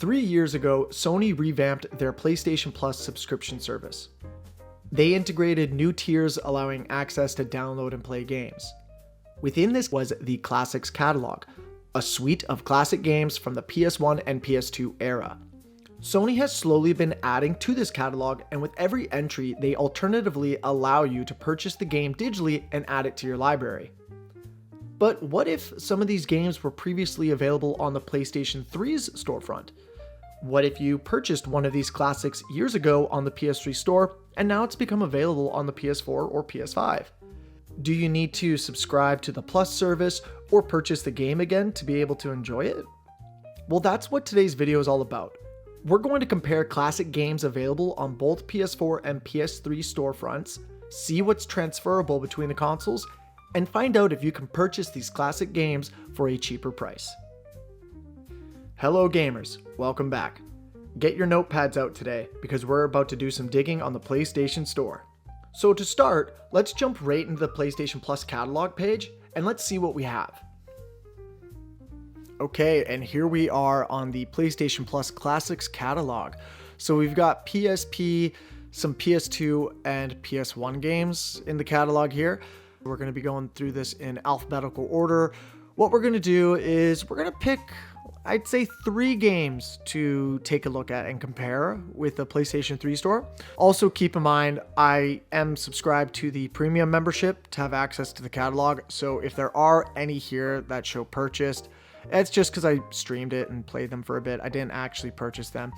3 years ago, Sony revamped their PlayStation Plus subscription service. They integrated new tiers allowing access to download and play games. Within this was the Classics Catalog, a suite of classic games from the PS1 and PS2 era. Sony has slowly been adding to this catalog, and with every entry, they alternatively allow you to purchase the game digitally and add it to your library. But what if some of these games were previously available on the PlayStation 3's storefront? What if you purchased one of these classics years ago on the PS3 store, and now it's become available on the PS4 or PS5? Do you need to subscribe to the Plus service or purchase the game again to be able to enjoy it? Well, that's what today's video is all about. We're going to compare classic games available on both PS4 and PS3 storefronts, see what's transferable between the consoles, and find out if you can purchase these classic games for a cheaper price. Hello gamers, welcome back. Get your notepads out today because we're about to do some digging on the PlayStation Store. So to start, let's jump right into the PlayStation Plus catalog page and let's see what we have. Okay, and here we are on the PlayStation Plus Classics catalog. So we've got PSP, some PS2 and PS1 games in the catalog here. We're going to be going through this in alphabetical order. What we're going to do is we're going to pick, I'd say, 3 games to take a look at and compare with the PlayStation 3 store. Also keep in mind, I am subscribed to the premium membership to have access to the catalog. So if there are any here that show purchased, it's just because I streamed it and played them for a bit. I didn't actually purchase them.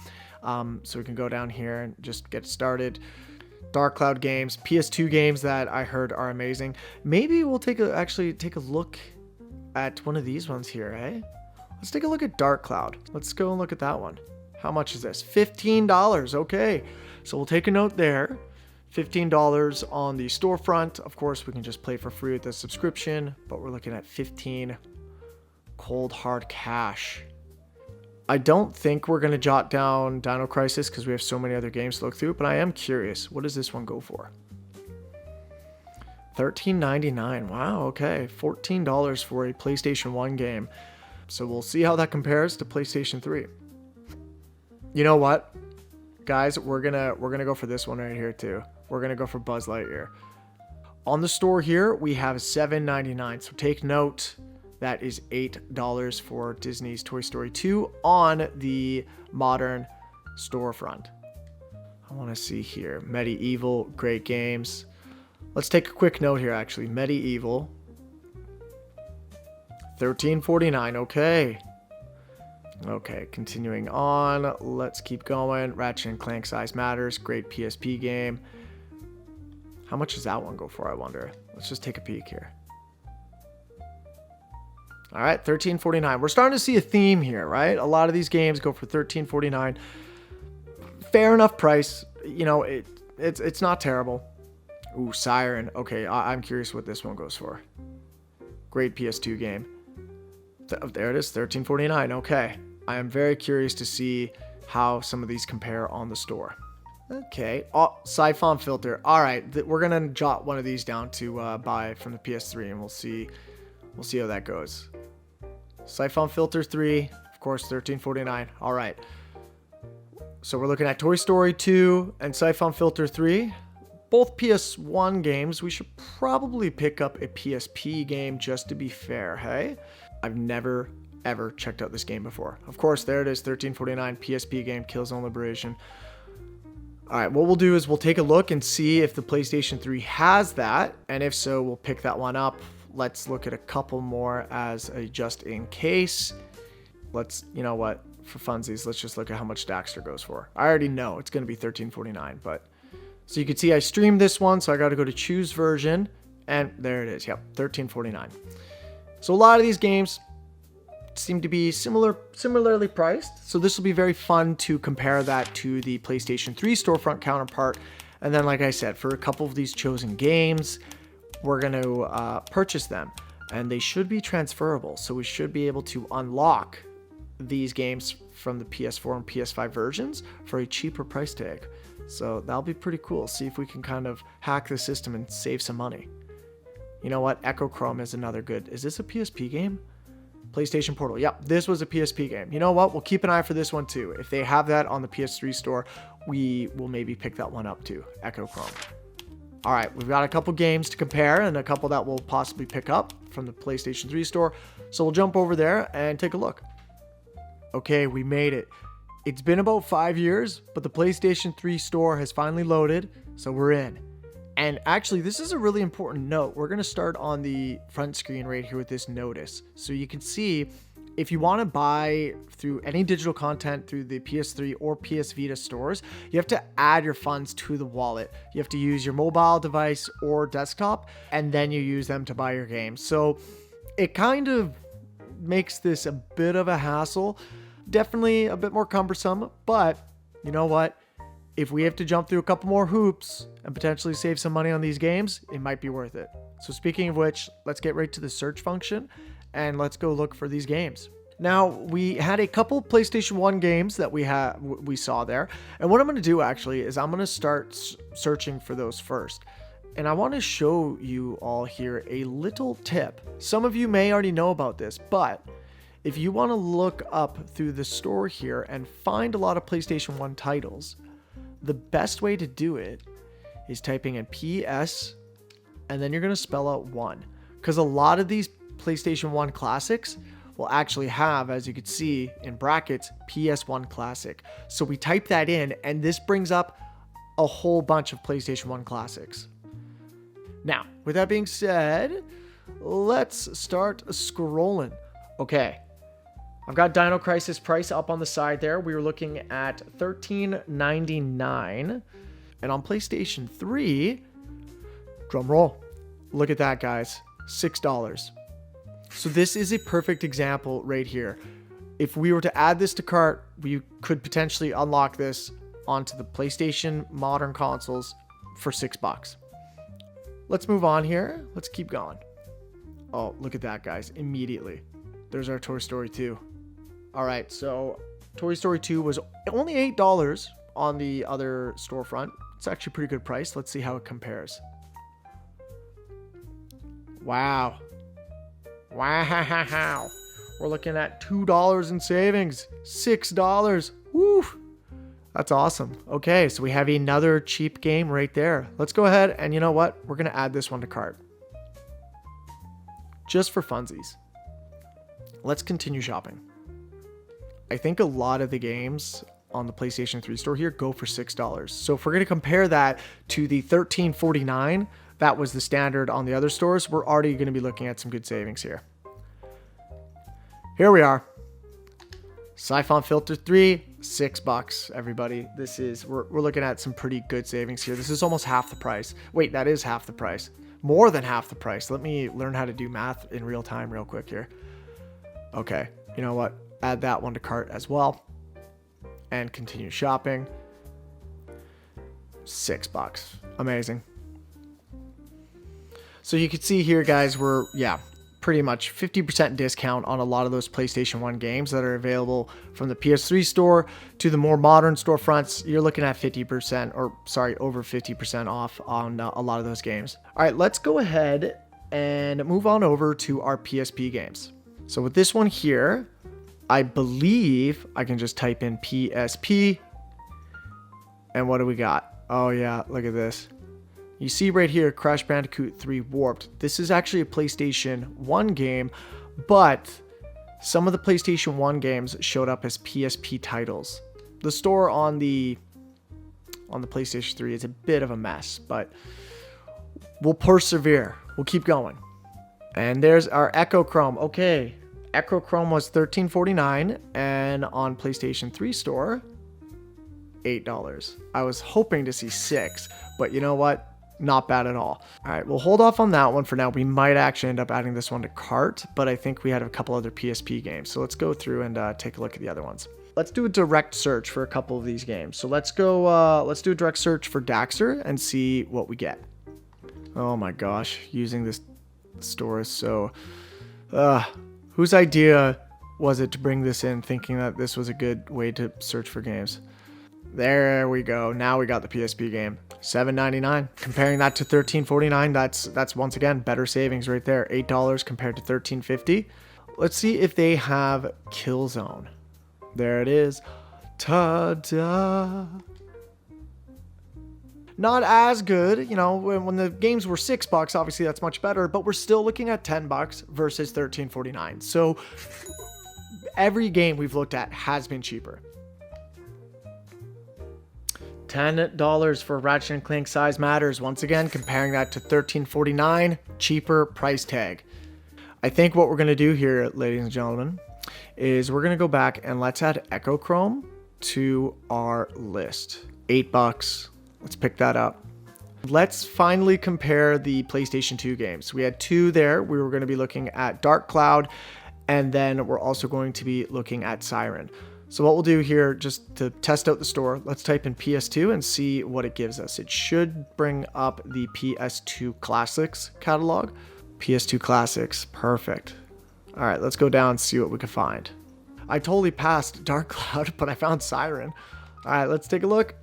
So we can go down here and just get started. Dark Cloud games, PS2 games that I heard are amazing. Maybe we'll actually take a look at one of these ones here, eh? Let's take a look at Dark Cloud. Let's go and look at that one. How much is this? $15. Okay. So we'll take a note there. $15 on the storefront. Of course, we can just play for free with the subscription, but we're looking at $15 cold hard cash. I don't think we're going to jot down Dino Crisis because we have so many other games to look through, but I am curious. What does this one go for? $13.99. Wow, okay. $14 for a PlayStation 1 game. So we'll see how that compares to PlayStation 3. You know what? Guys, we're gonna go for this one right here too. We're going to go for Buzz Lightyear. On the store here, we have $7.99. So take note. That is $8 for Disney's Toy Story 2 on the modern storefront. I want to see here. Medieval, great games. Let's take a quick note here, actually. Medieval. $13.49. Okay. Okay, continuing on. Let's keep going. Ratchet & Clank Size Matters. Great PSP game. How much does that one go for, I wonder? Let's just take a peek here. All right, $13.49. We're starting to see a theme here, right? A lot of these games go for $13.49. Fair enough price. You know, it's not terrible. Ooh, Siren. Okay, I'm curious what this one goes for. Great PS2 game. There it is, $13.49. Okay. I am very curious to see how some of these compare on the store. Okay. Oh, Siphon Filter. All right, we're going to jot one of these down to buy from the PS3, and we'll see how that goes. Siphon Filter 3, of course, $13.49. All right. So we're looking at Toy Story 2 and Siphon Filter 3. Both PS1 games. We should probably pick up a PSP game just to be fair, hey? I've never, ever checked out this game before. Of course, there it is, $13.49. PSP game, Killzone Liberation. All right, what we'll do is we'll take a look and see if the PlayStation 3 has that. And if so, we'll pick that one up. Let's look at a couple more as a just in case. You know what, for funsies, let's just look at how much Daxter goes for. I already know it's going to be $13.49, but so you can see I streamed this one, so I got to go to choose version, and there it is. Yep, $13.49. So a lot of these games seem to be similarly priced, so this will be very fun to compare that to the PlayStation 3 storefront counterpart. And then, like I said, for a couple of these chosen games, we're going to purchase them, and they should be transferable. So we should be able to unlock these games from the PS4 and PS5 versions for a cheaper price tag. So that'll be pretty cool. See if we can kind of hack the system and save some money. You know what? Echo Chrome is another good. Is this a PSP game? PlayStation Portal. Yep, this was a PSP game. You know what? We'll keep an eye for this one too. If they have that on the PS3 store, we will maybe pick that one up too. Echo Chrome. All right, we've got a couple games to compare and a couple that we'll possibly pick up from the PlayStation 3 store. So we'll jump over there and take a look. Okay, we made it. It's been about 5 years, but the PlayStation 3 store has finally loaded, so we're in. And actually, this is a really important note. We're going to start on the front screen right here with this notice. So you can see if you want to buy through any digital content through the PS3 or PS Vita stores, you have to add your funds to the wallet. You have to use your mobile device or desktop, and then you use them to buy your games. So it kind of makes this a bit of a hassle. Definitely a bit more cumbersome, but you know what? If we have to jump through a couple more hoops and potentially save some money on these games, it might be worth it. So speaking of which, let's get right to the search function and let's go look for these games. Now, we had a couple PlayStation 1 games that we saw there. And what I'm going to do actually is I'm going to start searching for those first. And I want to show you all here a little tip. Some of you may already know about this, but if you want to look up through the store here and find a lot of PlayStation 1 titles, the best way to do it is typing in PS and then you're going to spell out 1. Because a lot of these PlayStation 1 classics will actually have, as you can see in brackets, PS1 classic. So we type that in and this brings up a whole bunch of PlayStation 1 classics. Now, with that being said, let's start scrolling. Okay. I've got Dino Crisis price up on the side there. We were looking at $13.99. And on PlayStation 3, drum roll. Look at that, guys. $6. So this is a perfect example right here. If we were to add this to cart, we could potentially unlock this onto the PlayStation modern consoles for $6. Let's move on here. Let's keep going. Oh, look at that, guys. Immediately. There's our Toy Story 2. All right, so Toy Story 2 was only $8 on the other storefront. It's actually a pretty good price. Let's see how it compares. Wow. Wow. We're looking at $2 in savings. $6. Woo. That's awesome. Okay, so we have another cheap game right there. Let's go ahead and you know what? We're going to add this one to cart. Just for funsies. Let's continue shopping. I think a lot of the games on the PlayStation 3 store here go for $6. So if we're going to compare that to the $13.49, that was the standard on the other stores, we're already going to be looking at some good savings here. Here we are. Siphon Filter 3, $6, everybody. This is, we're looking at some pretty good savings here. This is almost half the price. Wait, that is half the price. More than half the price. Let me learn how to do math in real time real quick here. Okay, you know what? Add that one to cart as well. And continue shopping. $6. Amazing. So you can see here, guys, we're, pretty much 50% discount on a lot of those PlayStation 1 games that are available from the PS3 store to the more modern storefronts. You're looking at 50% or sorry, over 50% off on a lot of those games. All right, let's go ahead and move on over to our PSP games. So with this one here, I believe I can just type in PSP. And what do we got? Oh yeah, look at this. You see right here, Crash Bandicoot 3 Warped. This is actually a PlayStation 1 game, but some of the PlayStation 1 games showed up as PSP titles. The store on the PlayStation 3 is a bit of a mess, but we'll persevere. We'll keep going. And there's our Echo Chrome. Okay, Echo Chrome was $13.49, and on PlayStation 3 store, $8. I was hoping to see $6, but you know what? Not bad at all. All right, we'll hold off on that one for now. We might actually end up adding this one to cart, but I think we had a couple other PSP games. So let's go through and take a look at the other ones. Let's do a direct search for a couple of these games. So let's go, let's do a direct search for Daxter and see what we get. Oh my gosh, using this store is so... whose idea was it to bring this in thinking that this was a good way to search for games? There we go. Now we got the PSP game. $7.99. Comparing that to $13.49, that's once again better savings right there. $8 compared to $13.50. Let's see if they have Killzone. There it is. Ta-da! Not as good, you know, when the games were $6, obviously that's much better, but we're still looking at $10 versus $13.49. So every game we've looked at has been cheaper. $10 for Ratchet & Clank Size Matters. Once again, comparing that to $13.49, cheaper price tag. I think what we're going to do here, ladies and gentlemen, is we're going to go back and let's add Echo Chrome to our list. $8. Let's pick that up. Let's finally compare the PlayStation 2 games. We had 2 there. We were going to be looking at Dark Cloud, and then we're also going to be looking at Siren. So what we'll do here, just to test out the store, let's type in PS2 and see what it gives us. It should bring up the PS2 Classics catalog. PS2 Classics, perfect. All right, let's go down and see what we can find. I totally passed Dark Cloud, but I found Siren. All right, let's take a look.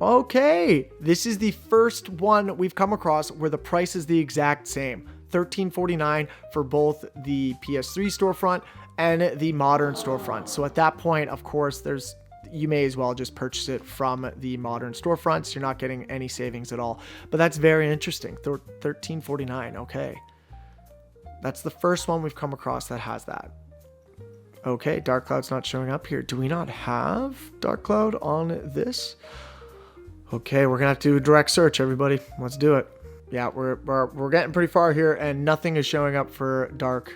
Okay, this is the first one we've come across where the price is the exact same. $13.49 for both the PS3 storefront and the modern storefront. So at that point, of course, you may as well just purchase it from the modern storefronts. You're not getting any savings at all. But that's very interesting. $13.49, okay. That's the first one we've come across that has that. Okay, Dark Cloud's not showing up here. Do we not have Dark Cloud on this? Okay, we're gonna have to do a direct search, everybody. Let's do it. Yeah, we're getting pretty far here, and nothing is showing up for Dark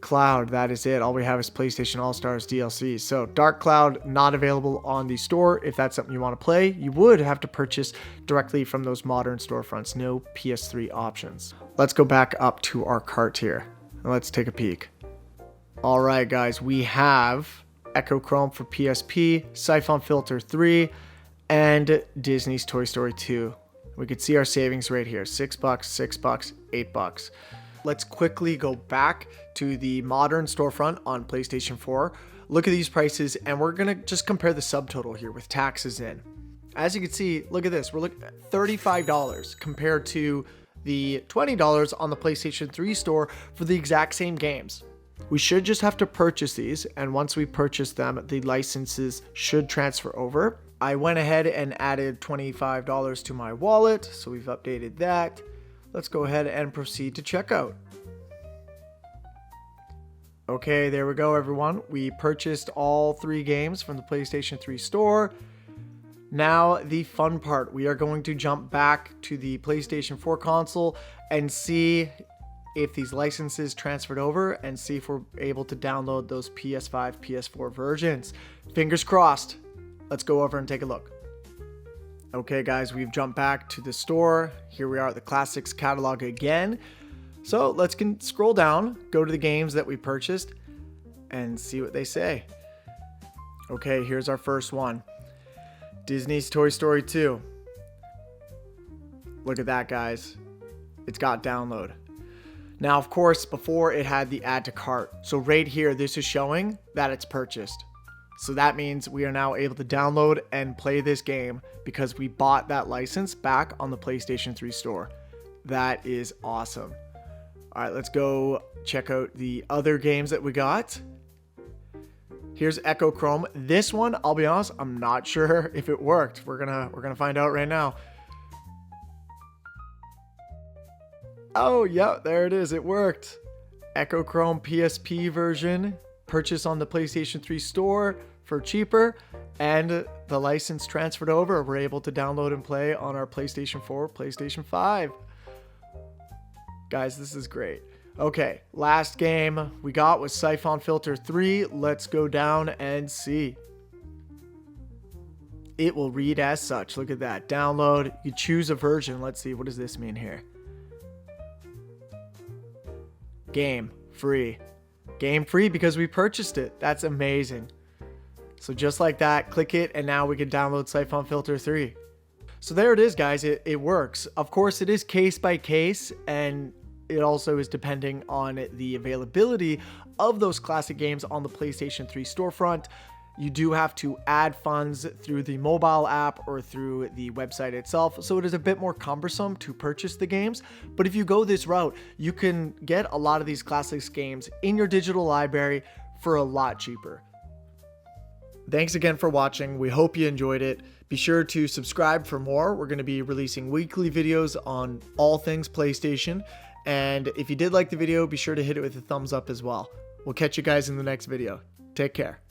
Cloud. That is it. All we have is PlayStation All-Stars DLC. So Dark Cloud not available on the store. If that's something you want to play, you would have to purchase directly from those modern storefronts. No PS3 options. Let's go back up to our cart here, and let's take a peek. All right, guys, we have Echo Chrome for PSP, Siphon Filter 3, and Disney's Toy Story 2. We could see our savings right here. $6, $6, $8. Let's quickly go back to the modern storefront on PlayStation 4. Look at these prices, and we're gonna just compare the subtotal here with taxes in. As you can see, look at this. We're looking at $35 compared to the $20 on the PlayStation 3 store for the exact same games. We should just have to purchase these, and once we purchase them, the licenses should transfer over. I went ahead and added $25 to my wallet, so we've updated that. Let's go ahead and proceed to checkout. Okay, there we go, everyone. We purchased all 3 games from the PlayStation 3 store. Now, the fun part. We are going to jump back to the PlayStation 4 console and see if these licenses transferred over and see if we're able to download those PS5, PS4 versions. Fingers crossed. Let's go over and take a look. Okay, guys, we've jumped back to the store. Here we are at the Classics catalog again. So let's scroll down, go to the games that we purchased, and see what they say. Okay, here's our first one. Disney's Toy Story 2. Look at that, guys. It's got download. Now, of course, before it had the add to cart. So right here, this is showing that it's purchased. So that means we are now able to download and play this game because we bought that license back on the PlayStation 3 store. That is awesome. All right, let's go check out the other games that we got. Here's Echo Chrome. This one, I'll be honest, I'm not sure if it worked. We're gonna find out right now. Oh, yeah, there it is. It worked. Echo Chrome PSP version. Purchase on the PlayStation 3 store for cheaper, and the license transferred over. We're able to download and play on our PlayStation 4, PlayStation 5. Guys, this is great. Okay, last game we got was Siphon Filter 3. Let's go down and see. It will read as such. Look at that. Download. You choose a version. Let's see. What does this mean here? Game free. Game free because we purchased it. That's amazing. So just like that, click it, and now we can download Siphon Filter 3. So there it is, guys. It works. Of course, it is case by case, and it also is depending on the availability of those classic games on the PlayStation 3 storefront. You do have to add funds through the mobile app or through the website itself, so it is a bit more cumbersome to purchase the games. But if you go this route, you can get a lot of these classics games in your digital library for a lot cheaper. Thanks again for watching. We hope you enjoyed it. Be sure to subscribe for more. We're going to be releasing weekly videos on all things PlayStation. And if you did like the video, be sure to hit it with a thumbs up as well. We'll catch you guys in the next video. Take care.